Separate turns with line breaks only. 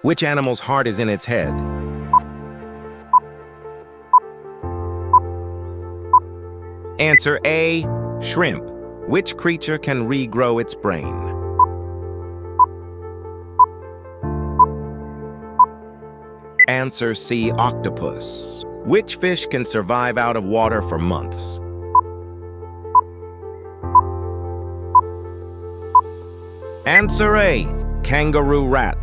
Which animal's heart is in its head? Answer A, shrimp. Which creature can regrow its brain? Answer C, octopus. Which fish can survive out of water for months? Answer A, kangaroo rat.